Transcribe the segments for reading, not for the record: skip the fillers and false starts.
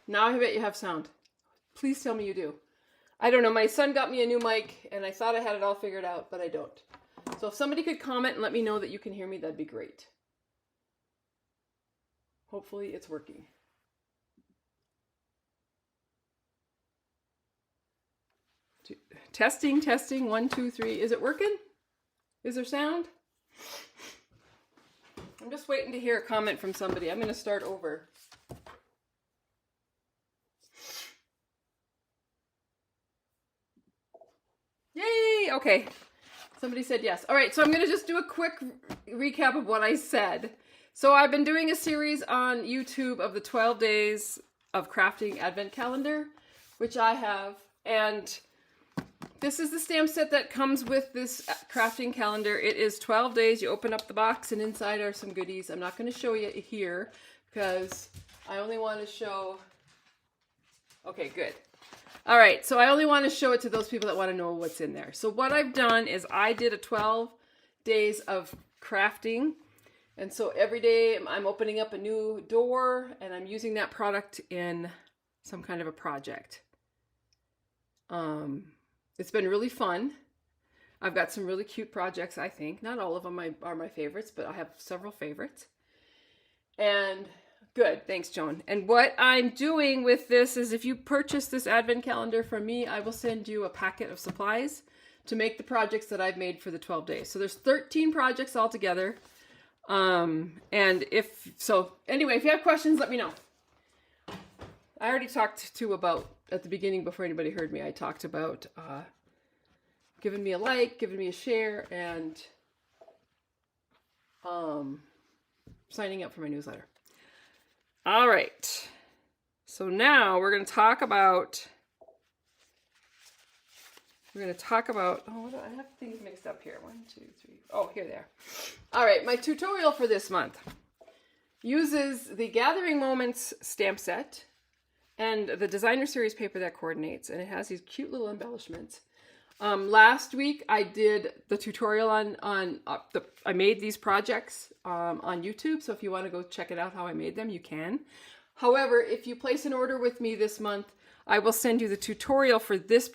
now I bet you have sound. Please tell me you do. I don't know, my son got me a new mic and I thought I had it all figured out, but I don't. So if somebody could comment and let me know that you can hear me, that'd be great. Hopefully it's working. Testing, testing, 1, 2, 3. Is it working? Is there sound? I'm just waiting to hear a comment from somebody. I'm going to start over. Yay! Okay. Somebody said yes. All right, so I'm going to just do a quick recap of what I said. So I've been doing a series on YouTube of the 12 days of crafting advent calendar, which I have. And this is the stamp set that comes with this crafting calendar. It is 12 days. You open up the box and inside are some goodies. I'm not going to show you here because I only want to show... Okay, good. All right, so I only want to show it to those people that want to know what's in there. So what I've done is I did a 12 days of crafting. And so every day I'm opening up a new door and I'm using that product in some kind of a project. It's been really fun. I've got some really cute projects, I think. Not all of them are my favorites, but I have several favorites. And good, thanks, Joan. And what I'm doing with this is if you purchase this advent calendar from me, I will send you a packet of supplies to make the projects that I've made for the 12 days. So there's 13 projects altogether. And anyway, if you have questions, let me know. I already talked about, at the beginning before anybody heard me, I talked about giving me a like, giving me a share, and signing up for my newsletter. All right. So now we're going to talk about, oh, I have things mixed up here. 1, 2, 3. Oh, here they are. All right. My tutorial for this month uses the Gathering Moments stamp set and the designer series paper that coordinates, and it has these cute little embellishments. Last week I did the tutorial I made these projects on YouTube, so if you want to go check it out how I made them, you can. However, if you place an order with me this month, I will send you the tutorial for these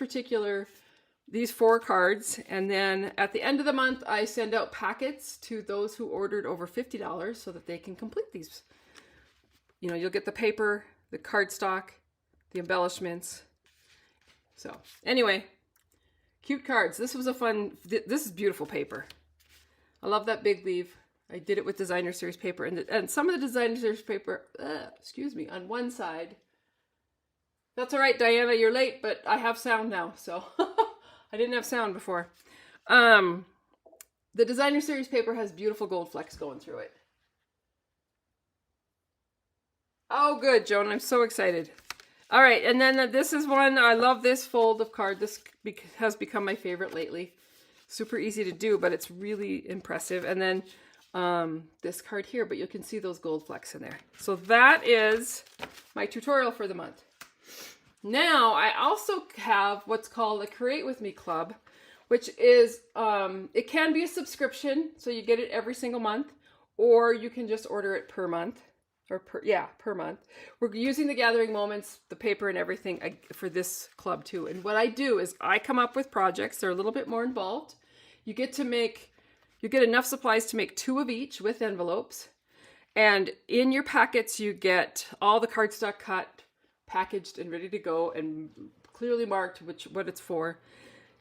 4 cards, and then at the end of the month I send out packets to those who ordered over $50 so that they can complete these. You know, you'll get the paper, the cardstock, the embellishments. So anyway, cute cards. This is beautiful paper. I love that big leaf. I did it with designer series paper, and some of the designer series paper, on one side. That's all right, Diana, you're late, but I have sound now, so I didn't have sound before. The designer series paper has beautiful gold flecks going through it. Oh, good, Joan. I'm so excited. All right, and then this is one. I love this fold of card. This has become my favorite lately. Super easy to do, but it's really impressive. And then this card here, but you can see those gold flecks in there. So that is my tutorial for the month. Now, I also have what's called a Create With Me Club, which is, it can be a subscription, so you get it every single month, or you can just order it per month. Per month. We're using the Gathering Moments, the paper and everything for this club too. And what I do is I come up with projects. They're a little bit more involved. You get enough supplies to make 2 of each with envelopes. And in your packets, you get all the cardstock cut, packaged and ready to go and clearly marked what it's for.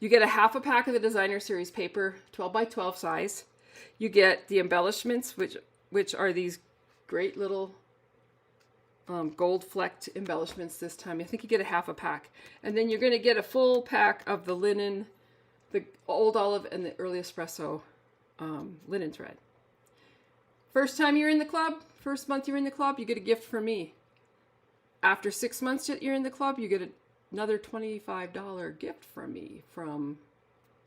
You get a half a pack of the designer series paper, 12 by 12 size. You get the embellishments, which are these great little gold flecked embellishments this time. I think you get a half a pack. And then you're going to get a full pack of the linen, the old olive and the early espresso linen thread. First time you're in the club, first month you're in the club, you get a gift from me. After 6 months that you're in the club, you get another $25 gift from me from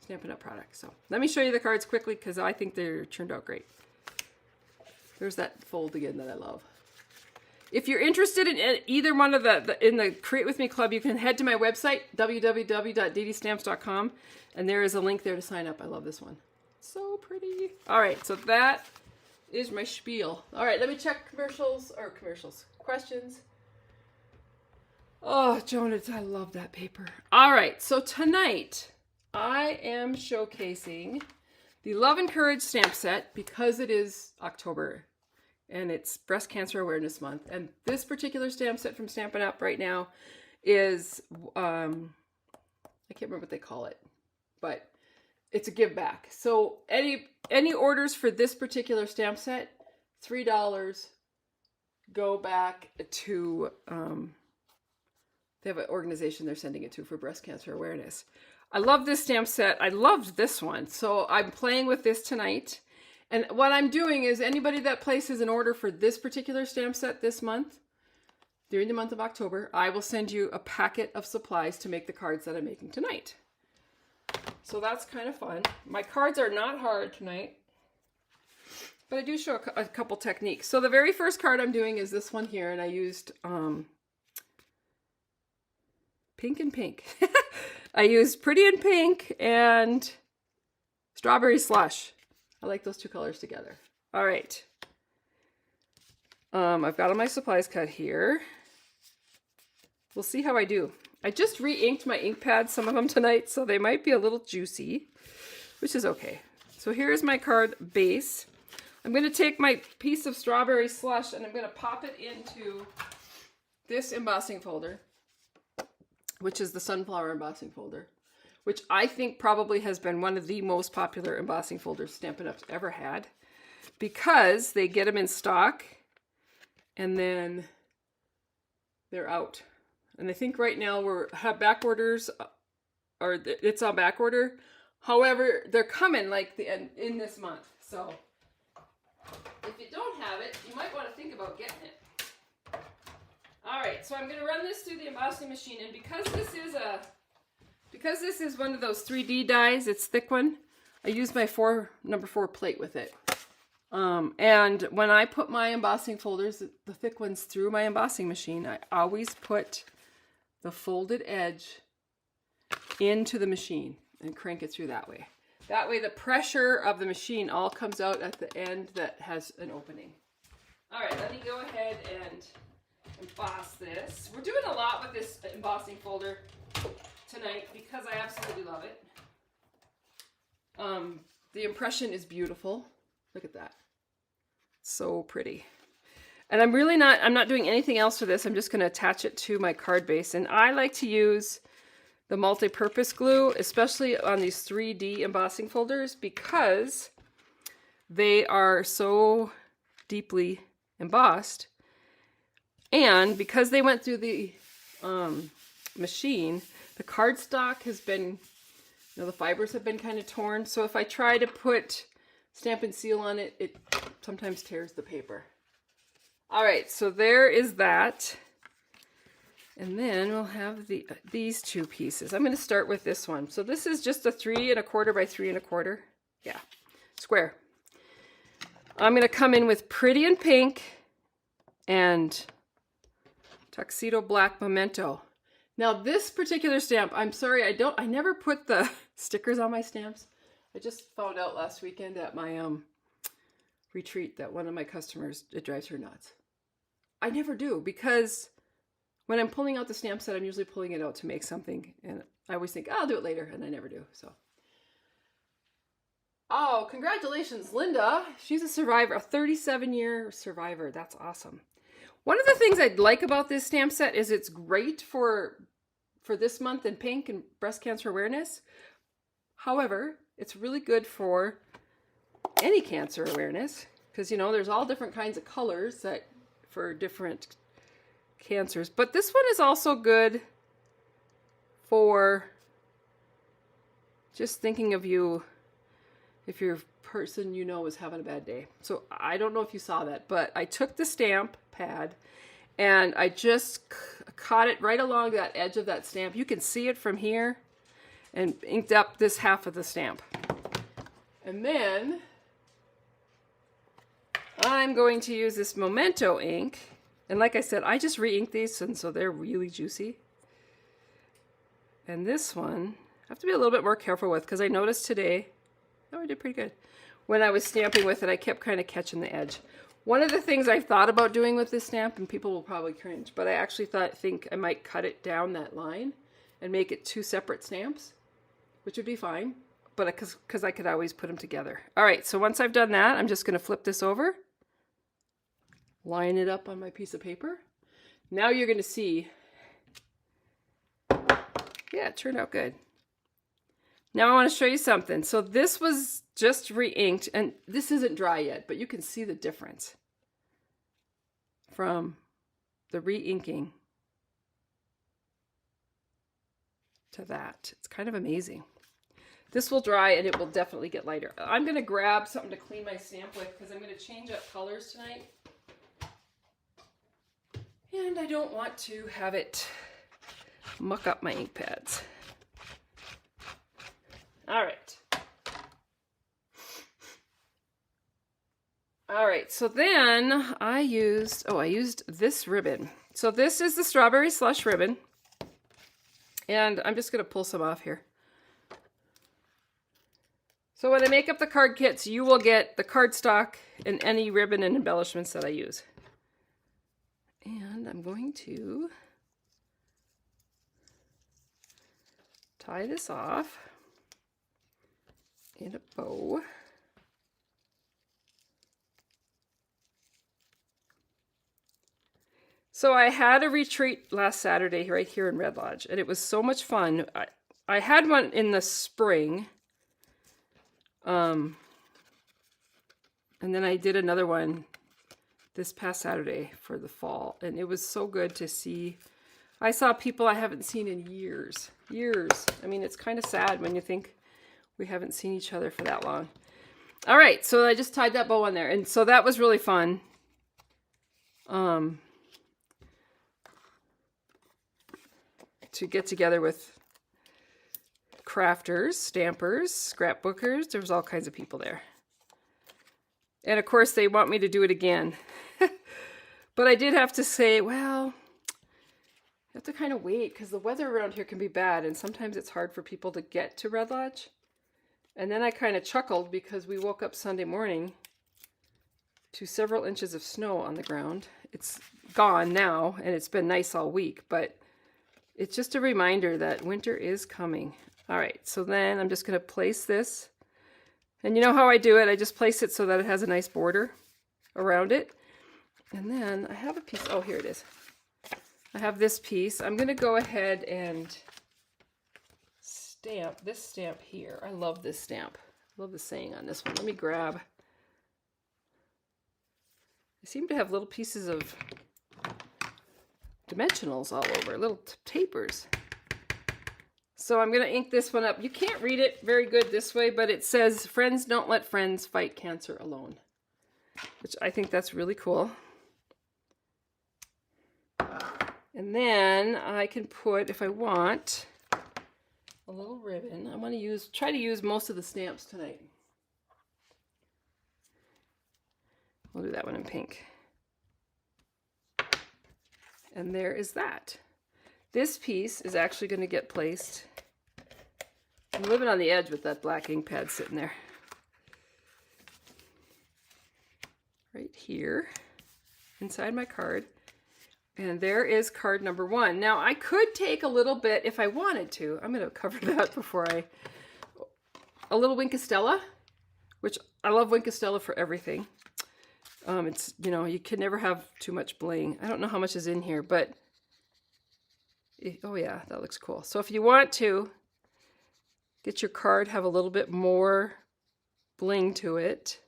Stampin' Up! Products. So let me show you the cards quickly because I think they turned out great. There's that fold again that I love. If you're interested in either one of in the Create With Me Club, you can head to my website, www.DDStamps.com, and there is a link there to sign up. I love this one. So pretty. All right, so that is my spiel. All right, let me check questions. Oh, Jonas, I love that paper. All right, so tonight I am showcasing the Love and Courage stamp set because it is October and it's Breast Cancer Awareness Month. And this particular stamp set from Stampin' Up! Right now is, I can't remember what they call it, but it's a give back. So any orders for this particular stamp set, $3 go back to, they have an organization they're sending it to for breast cancer awareness. I love this stamp set. I loved this one. So I'm playing with this tonight. And what I'm doing is anybody that places an order for this particular stamp set this month, during the month of October, I will send you a packet of supplies to make the cards that I'm making tonight. So that's kind of fun. My cards are not hard tonight, but I do show a couple techniques. So the very first card I'm doing is this one here, and I used pink and pink. I used Pretty in Pink and Strawberry Slush. I like those two colors together. All right. I've got all my supplies cut here. We'll see how I do. I just re-inked my ink pads, some of them tonight, so they might be a little juicy, which is okay. So here's my card base. I'm going to take my piece of Strawberry Slush and I'm going to pop it into this embossing folder, which is the Sunflower embossing folder, which I think probably has been one of the most popular embossing folders Stampin' Up's ever had, because they get them in stock and then they're out. And I think right now have back orders, or it's on back order. However, they're coming like in this month. So if you don't have it, you might want to think about getting it. All right, so I'm going to run this through the embossing machine, and because this is one of those 3D dies, it's thick one, I use my number 4 plate with it. And when I put my embossing folders, the thick ones, through my embossing machine, I always put the folded edge into the machine and crank it through that way. That way the pressure of the machine all comes out at the end that has an opening. All right, let me go ahead and emboss this. We're doing a lot with this embossing folder tonight because I absolutely love it. The impression is beautiful. Look at that. So pretty. And I'm not doing anything else for this. I'm just going to attach it to my card base. And I like to use the multi-purpose glue, especially on these 3D embossing folders, because they are so deeply embossed. And because they went through the machine, the cardstock has been, the fibers have been kind of torn. So if I try to put Stampin' Seal on it, it sometimes tears the paper. All right, so there is that. And then we'll have these two pieces. I'm going to start with this one. So this is just a 3 1/4 by 3 1/4. Yeah, square. I'm going to come in with Pretty in Pink and Tuxedo Black Memento. Now this particular stamp, I'm sorry, I never put the stickers on my stamps. I just found out last weekend at my retreat that one of my customers, it drives her nuts. I never do, because when I'm pulling out the stamp set, I'm usually pulling it out to make something, and I always think, I'll do it later, and I never do. So, oh, congratulations, Linda. She's a survivor, a 37-year survivor. That's awesome. One of the things I like about this stamp set is it's great for this month in pink and breast cancer awareness. However, it's really good for any cancer awareness, because there's all different kinds of colors that for different cancers. But this one is also good for just thinking of you if your person is having a bad day. So I don't know if you saw that, but I took the stamp pad and I just caught it right along that edge of that stamp. You can see it from here, and inked up this half of the stamp. And then I'm going to use this Memento ink. And like I said, I just re-inked these, and so they're really juicy. And this one, I have to be a little bit more careful with, because I noticed today, I did pretty good. When I was stamping with it, I kept kind of catching the edge. One of the things I've thought about doing with this stamp, and people will probably cringe, but I actually think I might cut it down that line and make it 2 separate stamps, which would be fine, but because I could always put them together. All right, so once I've done that, I'm just going to flip this over, line it up on my piece of paper. Now you're going to see, yeah, it turned out good. Now I want to show you something. So this was just re-inked, and this isn't dry yet, but you can see the difference from the re-inking to that. It's kind of amazing. This will dry and it will definitely get lighter. I'm going to grab something to clean my stamp with because I'm going to change up colors tonight. And I don't want to have it muck up my ink pads. All right. All right, so then I used this ribbon. So this is the Strawberry Slush ribbon. And I'm just going to pull some off here. So when I make up the card kits, you will get the cardstock and any ribbon and embellishments that I use. And I'm going to tie this off in a bow. So I had a retreat last Saturday right here in Red Lodge, and it was so much fun. I had one in the spring, and then I did another one this past Saturday for the fall, and it was so good to see. I saw people I haven't seen in years. I mean, it's kind of sad when you think we haven't seen each other for that long. All right, so I just tied that bow on there, and so that was really fun. To get together with crafters, stampers, scrapbookers. There was all kinds of people there. And of course they want me to do it again. But I did have to say, well, you have to kind of wait because the weather around here can be bad and sometimes it's hard for people to get to Red Lodge. And then I kind of chuckled because we woke up Sunday morning to several inches of snow on the ground. It's gone now and it's been nice all week, but it's just a reminder that winter is coming. All right, so then I'm just going to place this. And you know how I do it? I just place it so that it has a nice border around it. And then I have a piece. Oh, here it is. I have this piece. I'm going to go ahead and stamp this stamp here. I love this stamp. I love the saying on this one. Let me grab. I seem to have little pieces of dimensionals all over, little tapers. So I'm going to ink this one up. You can't read it very good this way, but it says, "Friends don't let friends fight cancer alone," which I think that's really cool. And then I can put, if I want, a little ribbon. I want to try to use most of the stamps tonight. We'll do that one in pink. And there is that. This piece is actually going to get placed. I'm living on the edge with that black ink pad sitting there. Right here, inside my card. And there is card number 1. Now I could take a little bit if I wanted to. I'm going to cover that before a little Winkostella, which I love Winkostella for everything. It's, you know, you can never have too much bling. I don't know how much is in here, but oh yeah, that looks cool. So if you want to get your card have a little bit more bling to it,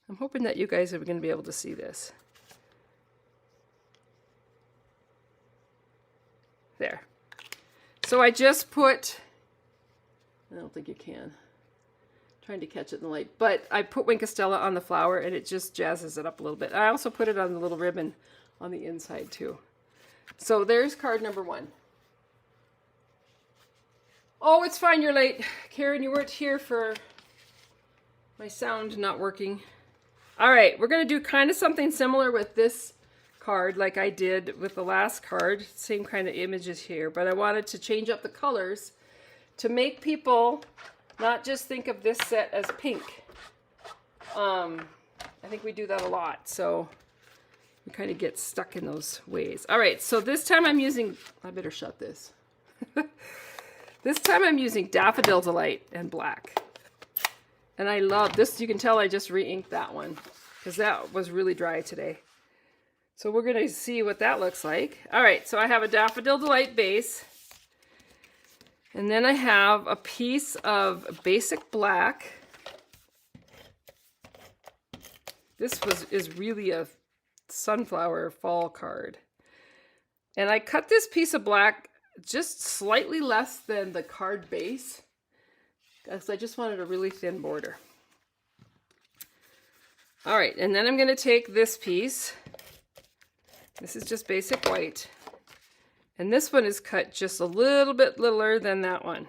I'm hoping that you guys are going to be able to see this. There. So I just put, I don't think you can. Trying to catch it in the light, but I put Winkostella on the flower and it just jazzes it up a little bit. I also put it on the little ribbon on the inside too. So there's card number 1. Oh, it's fine, you're late. Karen, you weren't here for my sound not working. All right, we're going to do kind of something similar with this card like I did with the last card. Same kind of images here, but I wanted to change up the colors to make people not just think of this set as pink. I think we do that a lot, so we kind of get stuck in those ways. All right, so this time I'm using, I better shut this. This time I'm using Daffodil Delight and black. And I love this. You can tell I just re-inked that one because that was really dry today. So we're going to see what that looks like. All right, so I have a Daffodil Delight base. And then I have a piece of basic black. This is really a sunflower fall card. And I cut this piece of black just slightly less than the card base because I just wanted a really thin border. All right, and then I'm going to take this piece. This is just basic white. And this one is cut just a little bit littler than that one.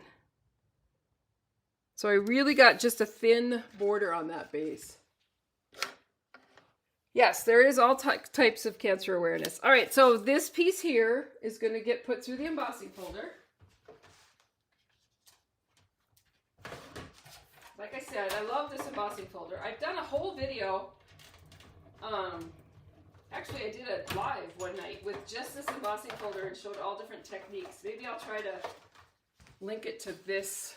So I really got just a thin border on that base. Yes, there is all types of cancer awareness. All right, so this piece here is going to get put through the embossing folder. Like I said, I love this embossing folder. I've done a whole video. Actually, I did a live one night with just this embossing folder and showed all different techniques. Maybe I'll try to link it to this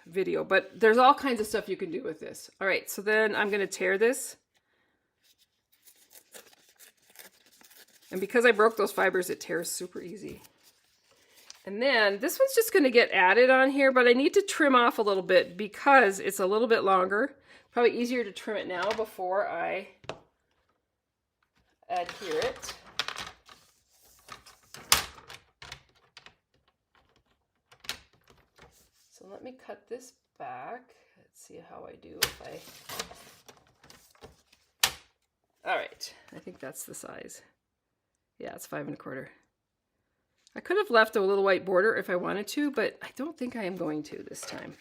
video. But there's all kinds of stuff you can do with this. All right, so then I'm going to tear this. And because I broke those fibers, it tears super easy. And then this one's just going to get added on here, but I need to trim off a little bit because it's a little bit longer. Probably easier to trim it now before I adhere it. So let me cut this back. Let's see how I do if I... All right, I think that's the size. Yeah, it's 5 1/4. I could have left a little white border if I wanted to, but I don't think I am going to this time.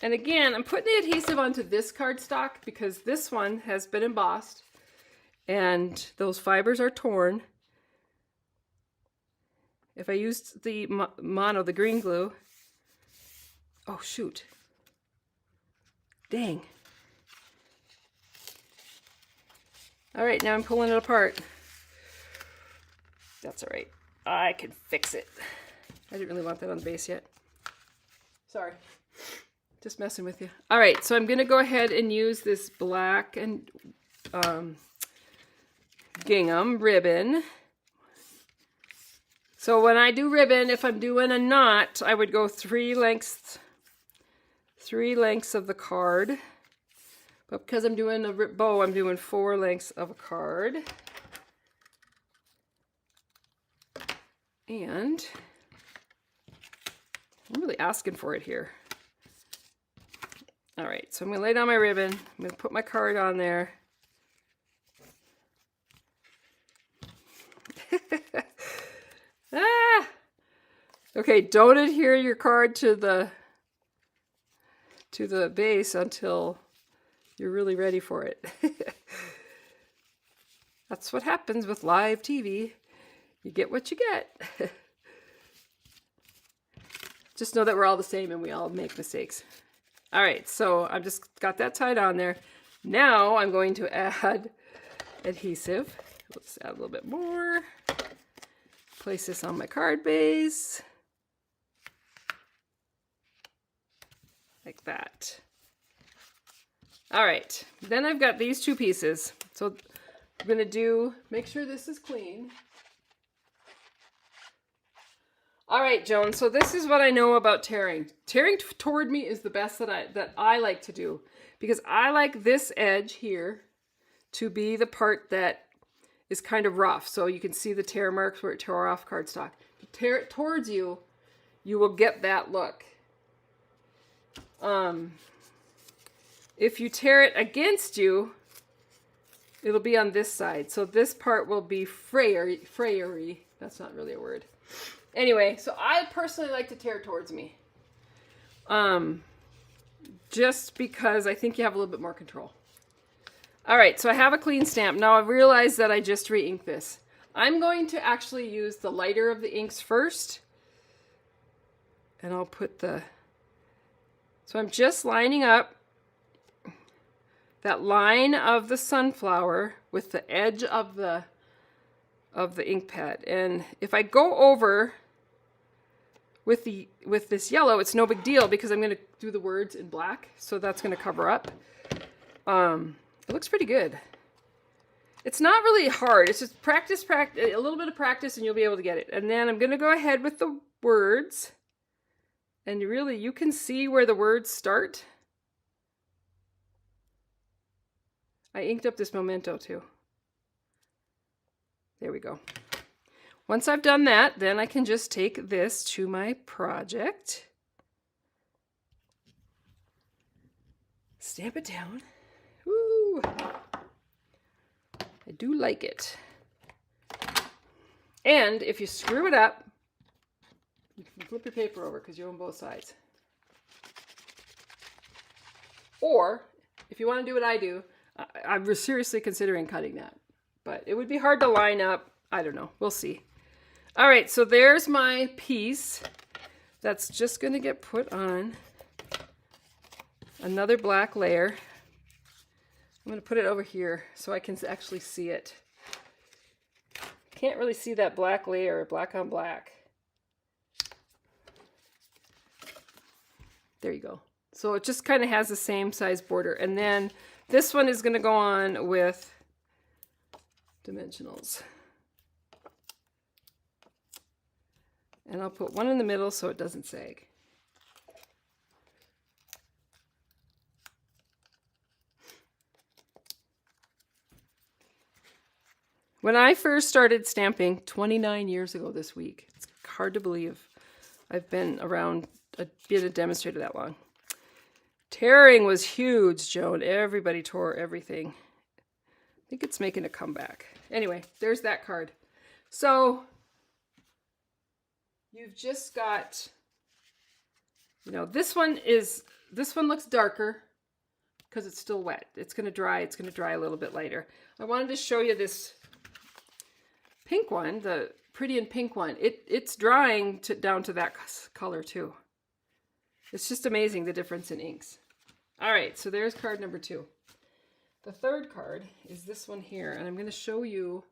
And again, I'm putting the adhesive onto this cardstock because this one has been embossed and those fibers are torn. If I used the mono, the green glue, oh shoot, dang. All right, now I'm pulling it apart. That's all right. I can fix it. I didn't really want that on the base yet. Sorry. Just messing with you. All right, so I'm going to go ahead and use this black and gingham ribbon. So when I do ribbon, if I'm doing a knot, I would go 3 lengths of the card. But because I'm doing a bow, I'm doing 4 lengths of a card. And I'm really asking for it here. All right, so I'm going to lay down my ribbon. I'm going to put my card on there. Ah! Okay, don't adhere your card to the base until you're really ready for it. That's what happens with live TV. You get what you get. Just know that we're all the same and we all make mistakes. All right, so I've just got that tied on there. Now I'm going to add adhesive. Let's add a little bit more. Place this on my card base. Like that. All right, then I've got these 2 pieces. So I'm gonna make sure this is clean. All right, Joan, so this is what I know about tearing. Tearing toward me is the best that I like to do because I like this edge here to be the part that is kind of rough. So you can see the tear marks where it tore off cardstock. If you tear it towards you, you will get that look. If you tear it against you, it'll be on this side. So this part will be frayery. That's not really a word. Anyway, so I personally like to tear towards me. Just because I think you have a little bit more control. All right, so I have a clean stamp. Now I've realized that I just re-inked this. I'm going to actually use the lighter of the inks first. And I'll put the So I'm just lining up that line of the sunflower with the edge of the ink pad. And if I go over with this yellow, it's no big deal because I'm going to do the words in black, so that's going to cover up. It looks pretty good. It's not really hard. It's just practice, a little bit of practice, and you'll be able to get it. And then I'm going to go ahead with the words. And really, you can see where the words start. I inked up this memento too. There we go. Once I've done that, then I can just take this to my project. Stamp it down. Woo! I do like it. And if you screw it up, you can flip your paper over because you own both sides. Or, if you want to do what I do, I'm seriously considering cutting that. But it would be hard to line up. I don't know. We'll see. All right, so there's my piece. That's just going to get put on another black layer. I'm going to put it over here so I can actually see it. Can't really see that black layer, black on black. There you go. So it just kind of has the same size border. And then this one is going to go on with dimensionals. And I'll put one in the middle so it doesn't sag. When I first started stamping 29 years ago this week, it's hard to believe I've been around, being a demonstrator that long. Tearing was huge, Joan. Everybody tore everything. I think it's making a comeback. Anyway, there's that card. So you've just got, you know, this one looks darker because it's still wet. It's going to dry. It's going to dry a little bit later. I wanted to show you this pink one, the pretty and pink one. It's drying down to that color too. It's just amazing the difference in inks. All right, so there's card number 2. The third card is this one here, and I'm going to show you.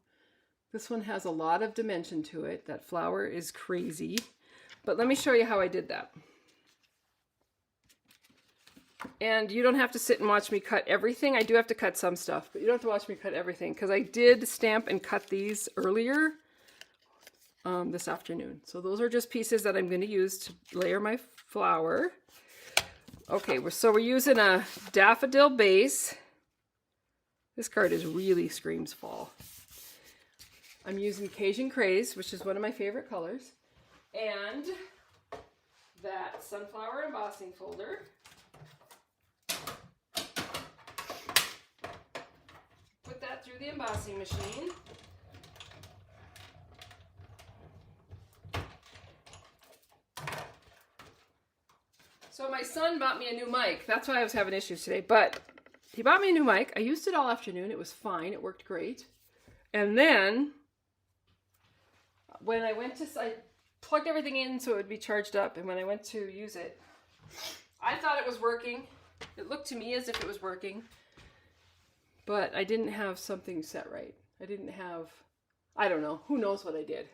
This one has a lot of dimension to it. That flower is crazy, but let me show you how I did that. And you don't have to sit and watch me cut everything. I do have to cut some stuff, but you don't have to watch me cut everything because I did stamp and cut these earlier this afternoon. So those are just pieces that I'm going to use to layer my flower. Okay, so we're using a daffodil base. This card really screams fall. I'm using Cajun Craze, which is one of my favorite colors, and that sunflower embossing folder. Put that through the embossing machine. So my son bought me a new mic. That's why I was having issues today. But he bought me a new mic. I used it all afternoon. It was fine. It worked great. And then when I went to, I plugged everything in so it would be charged up. And when I went to use it, I thought it was working. It looked to me as if it was working. But I didn't have something set right. I didn't have, I don't know. Who knows what I did.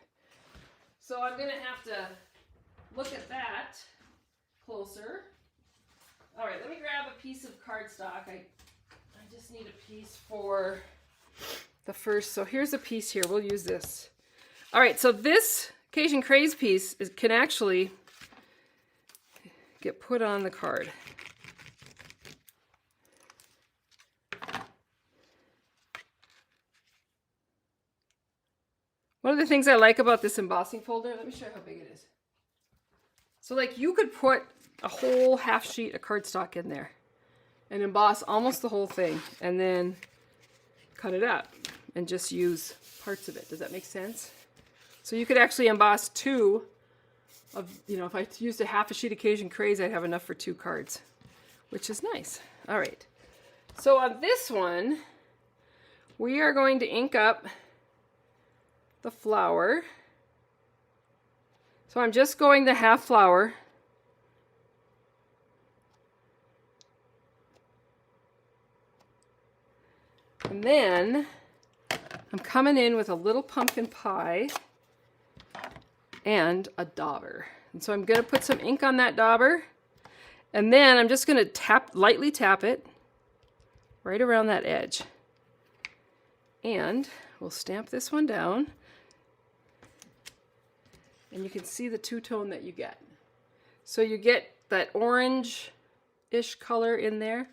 So I'm going to have to look at that closer. All right, let me grab a piece of cardstock. I just need a piece for the first. So here's a piece here. We'll use this. All right, so this Cajun Craze piece can actually get put on the card. One of the things I like about this embossing folder, let me show you how big it is. So like you could put a whole half sheet of cardstock in there and emboss almost the whole thing and then cut it up and just use parts of it. Does that make sense? So you could actually emboss 2 of, you know, if I used a half a sheet of Cajun Craze, I'd have enough for 2 cards, which is nice. All right. So on this one, we are going to ink up the flower. So I'm just going the half flower And then I'm coming in with a little pumpkin pie and a dauber. And so I'm going to put some ink on that dauber. And then I'm just going to lightly tap it right around that edge. And we'll stamp this one down. And you can see the two-tone that you get. So you get that orange-ish color in there.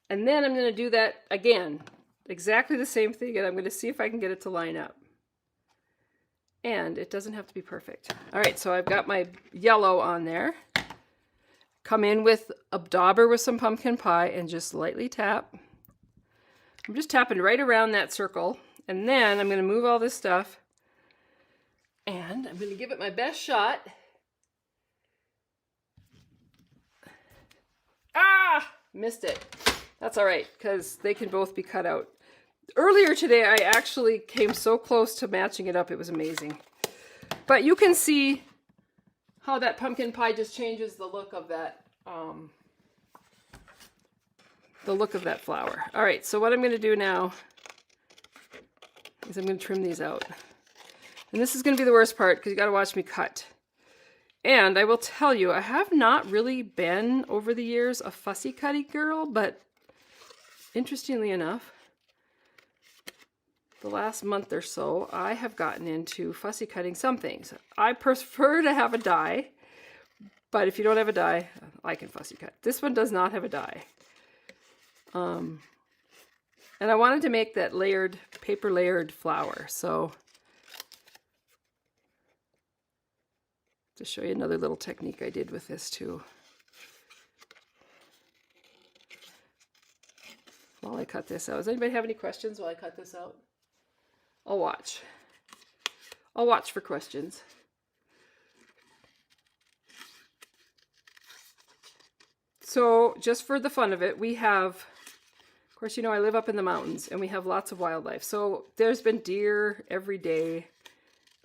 And then I'm going to do that again. Exactly the same thing. And I'm going to see if I can get it to line up. And it doesn't have to be perfect. All right, so I've got my yellow on there. Come in with a dauber with some pumpkin pie and just lightly tap. I'm just tapping right around that circle. And then I'm going to move all this stuff. And I'm going to give it my best shot. Ah! Missed it. That's all right, because they can both be cut out. Earlier today, I actually came so close to matching it up. It was amazing. But you can see how that pumpkin pie just changes the look of that flower. All right, so what I'm going to do now is I'm going to trim these out. And this is going to be the worst part because you got to watch me cut. And I will tell you, I have not really been over the years a fussy cutting girl, but interestingly enough, the last month or so, I have gotten into fussy cutting some things. I prefer to have a die, but if you don't have a die, I can fussy cut. This one does not have a die. And I wanted to make that paper layered flower, so to show you another little technique I did with this too. While I cut this out. Does anybody have any questions while I cut this out? I'll watch. I'll watch for questions. So just for the fun of it, we have, of course, you know, I live up in the mountains and we have lots of wildlife. So there's been deer every day,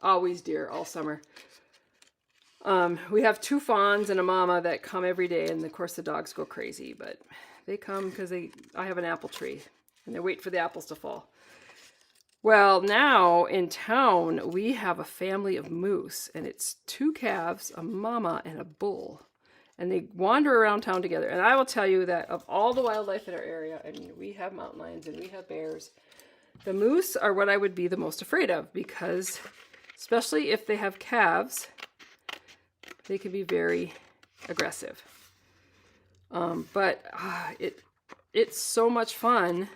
always deer all summer. We have 2 fawns and a mama that come every day, and of course the dogs go crazy, but they come because I have an apple tree and they wait for the apples to fall. Well, now in town, we have a family of moose, and it's 2 calves, a mama, and a bull. And they wander around town together. And I will tell you that of all the wildlife in our area, I mean, we have mountain lions and we have bears, the moose are what I would be the most afraid of, because especially if they have calves, they can be very aggressive. But it's so much fun.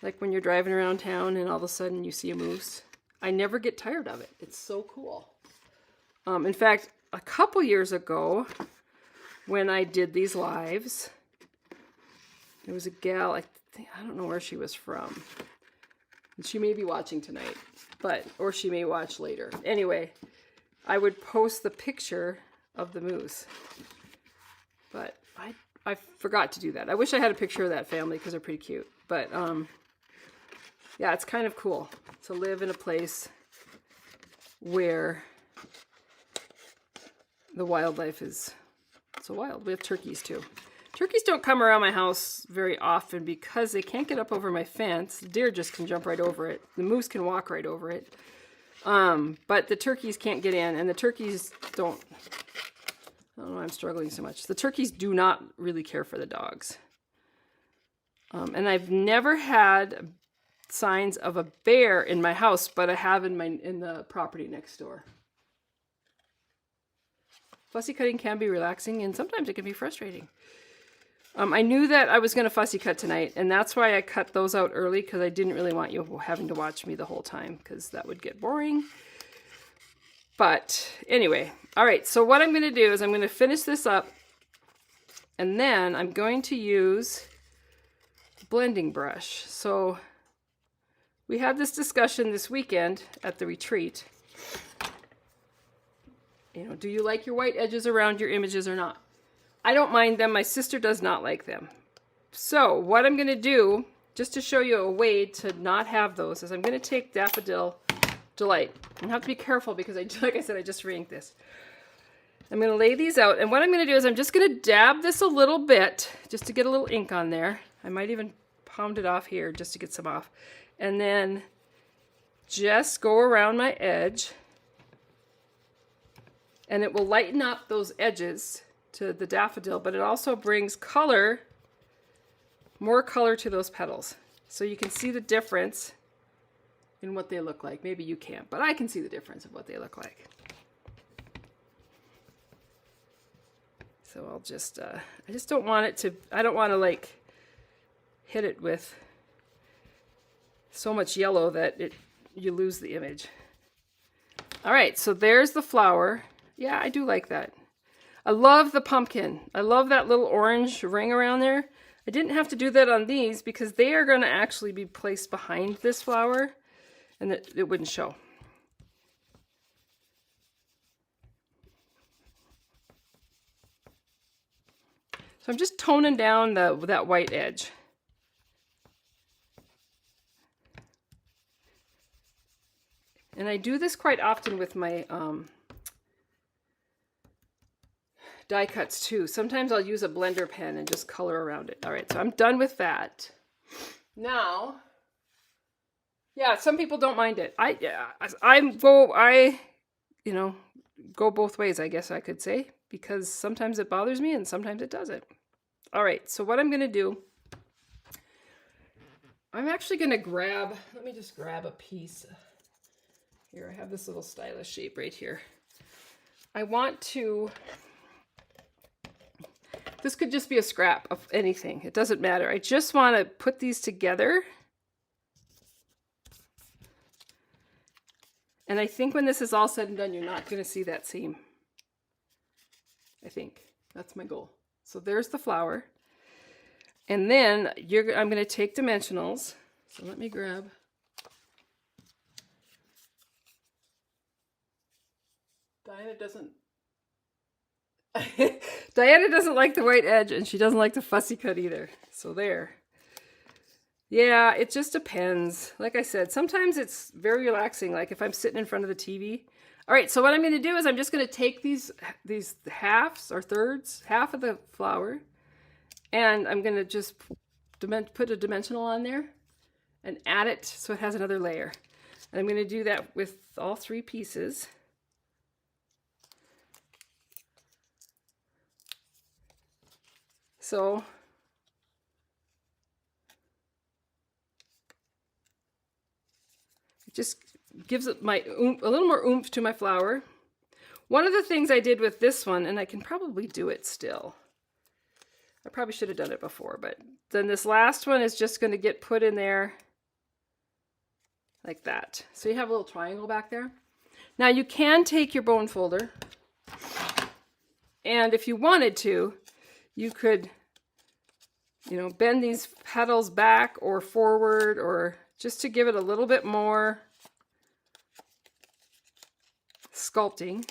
Like when you're driving around town and all of a sudden you see a moose. I never get tired of it. It's so cool. In fact, a couple years ago, when I did these lives, there was a gal, I don't know where she was from. And she may be watching tonight, or she may watch later. Anyway, I would post the picture of the moose. But I forgot to do that. I wish I had a picture of that family because they're pretty cute. But yeah, it's kind of cool to live in a place where the wildlife is so wild. We have turkeys too. Turkeys don't come around my house very often because they can't get up over my fence. The deer just can jump right over it. The moose can walk right over it. But the turkeys can't get in, and the turkeys don't, I don't know why I'm struggling so much. The turkeys do not really care for the dogs. And I've never had signs of a bear in my house, but I have in the property next door. Fussy cutting can be relaxing, and sometimes it can be frustrating. I knew that I was going to fussy cut tonight, and that's why I cut those out early, because I didn't really want you having to watch me the whole time, because that would get boring. But anyway, all right, so what I'm going to do is I'm going to finish this up, and then I'm going to use the blending brush. So we had this discussion this weekend at the retreat. You know, do you like your white edges around your images or not? I don't mind them. My sister does not like them. So what I'm going to do, just to show you a way to not have those, is I'm going to take Daffodil Delight. I have to be careful because, like I said, I just re-inked this. I'm going to lay these out, and what I'm going to do is I'm just going to dab this a little bit just to get a little ink on there. I might even pound it off here just to get some off. And then just go around my edge, and it will lighten up those edges to the daffodil, but it also brings color, more color to those petals. So you can see the difference in what they look like. Maybe you can't, but I can see the difference of what they look like. So I'll just, I just don't want it to, I don't want to like hit it with so much yellow that you lose the image. All right, so there's the flower. Yeah, I do like that. I love the pumpkin. I love that little orange ring around there. I didn't have to do that on these because they are going to actually be placed behind this flower, and it wouldn't show. So I'm just toning down that white edge. And I do this quite often with my die cuts too. Sometimes I'll use a blender pen and just color around it. All right, so I'm done with that. Now, yeah, some people don't mind it. I go both ways, I guess I could say, because sometimes it bothers me and sometimes it doesn't. All right, so what I'm going to do, I'm actually going to grab, let me just grab a piece. Here, I have this little stylus shape right here. I want to, this could just be a scrap of anything. It doesn't matter. I just want to put these together. And I think when this is all said and done, you're not going to see that seam. I think that's my goal. So there's the flower. And then I'm going to take dimensionals. So let me grab. Diana doesn't like the white edge, and she doesn't like the fussy cut either. So there. Yeah, it just depends. Like I said, sometimes it's very relaxing, like if I'm sitting in front of the TV. All right, so what I'm going to do is I'm just going to take these halves or thirds, half of the flower, and I'm going to just put a dimensional on there and add it so it has another layer. And I'm going to do that with all three pieces. So it just gives it a little more oomph to my flower. One of the things I did with this one, and I can probably do it still. I probably should have done it before, but then this last one is just going to get put in there like that. So you have a little triangle back there. Now you can take your bone folder, and if you wanted to, you could, bend these petals back or forward, or just to give it a little bit more sculpting.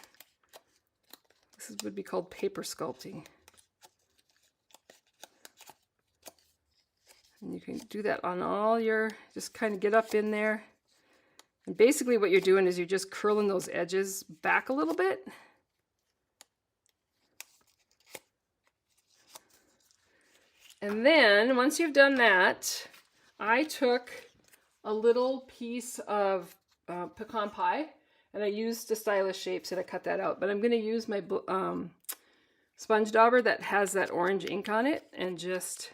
This would be called paper sculpting. And you can do that on all your, just kind of get up in there. And basically what you're doing is you're just curling those edges back a little bit. And then once you've done that, I took a little piece of pecan pie, and I used the stylus shapes and I cut that out. But I'm going to use my sponge dauber that has that orange ink on it and just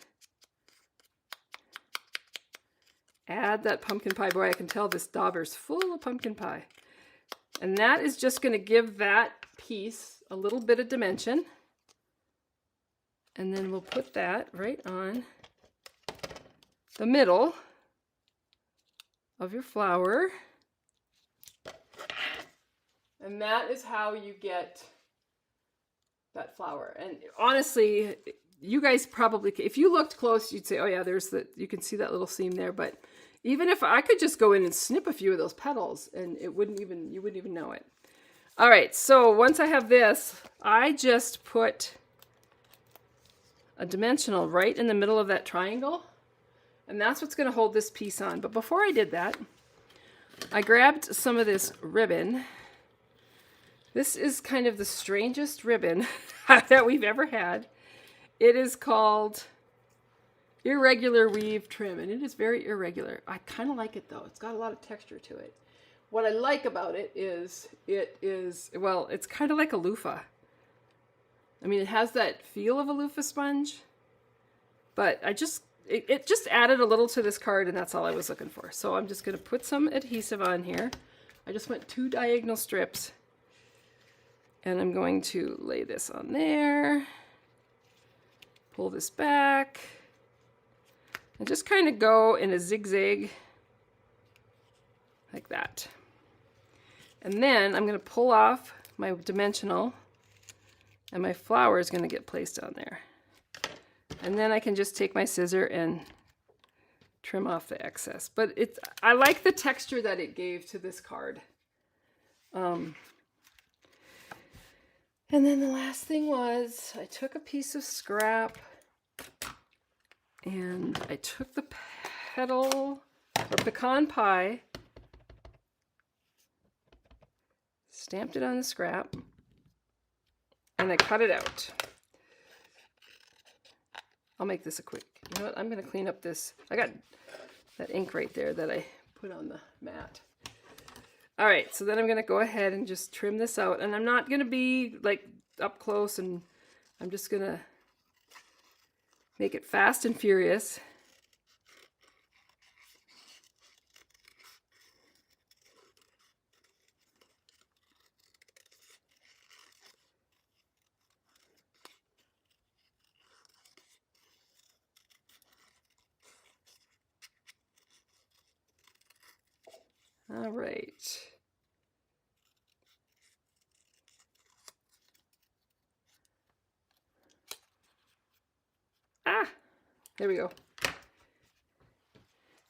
add that pumpkin pie. Boy, I can tell this dauber's full of pumpkin pie. And that is just going to give that piece a little bit of dimension. And then we'll put that right on the middle of your flower. And that is how you get that flower. And honestly, you guys probably, if you looked close, you'd say, oh yeah, you can see that little seam there. But even if I could just go in and snip a few of those petals, and you wouldn't even know it. All right, so once I have this, I just put a dimensional right in the middle of that triangle, and that's what's going to hold this piece on. But before I did that, I grabbed some of this ribbon. This is kind of the strangest ribbon that we've ever had. It is called irregular weave trim, and it is very irregular. I kind of like it though. It's got a lot of texture to it. What I like about it is, well, it's kind of like a loofah. I mean, it has that feel of a loofah sponge, but it just added a little to this card, and that's all I was looking for. So I'm just going to put some adhesive on here. I just went 2 diagonal strips, and I'm going to lay this on there, pull this back, and just kind of go in a zigzag like that. And then I'm going to pull off my dimensional, and my flower is going to get placed on there. And then I can just take my scissor and trim off the excess. But I like the texture that it gave to this card. And then the last thing was, I took a piece of scrap and I took the petal or pecan pie, stamped it on the scrap, and I cut it out. I'll make this a quick, you know what, I'm going to clean up this. I got that ink right there that I put on the mat. All right, so then I'm going to go ahead and just trim this out. And I'm not going to be like up close, and I'm just going to make it fast and furious. All right. There we go.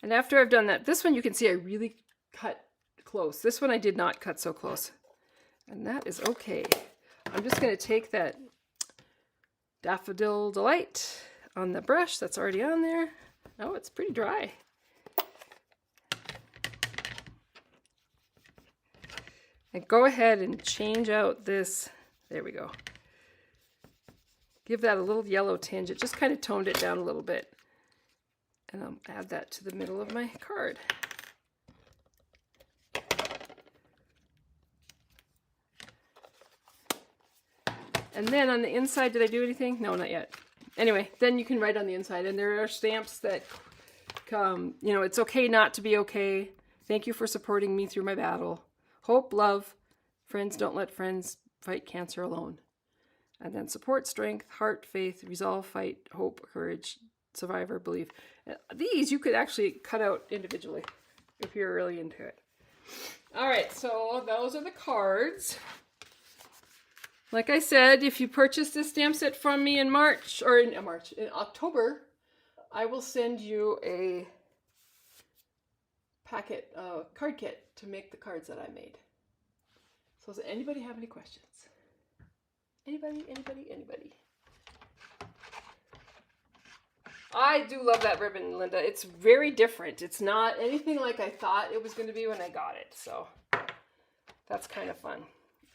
And after I've done that, this one you can see I really cut close. This one I did not cut so close. And that is okay. I'm just going to take that Daffodil Delight on the brush that's already on there. Oh, it's pretty dry. And go ahead and change out this. There we go. Give that a little yellow tinge. It just kind of toned it down a little bit. And I'll add that to the middle of my card. And then on the inside, did I do anything? No, not yet. Anyway, then you can write on the inside. And there are stamps that come, you know, it's okay not to be okay. Thank you for supporting me through my battle. Hope, love, friends don't let friends fight cancer alone. And then support, strength, heart, faith, resolve, fight, hope, courage, survivor, belief. These you could actually cut out individually if you're really into it. All right, so those are the cards. Like I said, if you purchase this stamp set from me in in October, I will send you a packet, card kit to make the cards that I made. So does anybody have any questions? Anybody? I do love that ribbon, Linda. It's very different. It's not anything like I thought it was going to be when I got it. So that's kind of fun.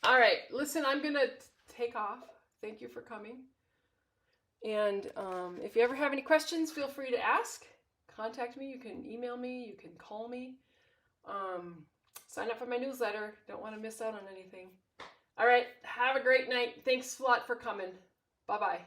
All right, listen, I'm going to take off. Thank you for coming. And if you ever have any questions, feel free to ask. Contact me. You can email me. You can call me. Sign up for my newsletter. Don't want to miss out on anything. All right, have a great night. Thanks a lot for coming. Bye-bye.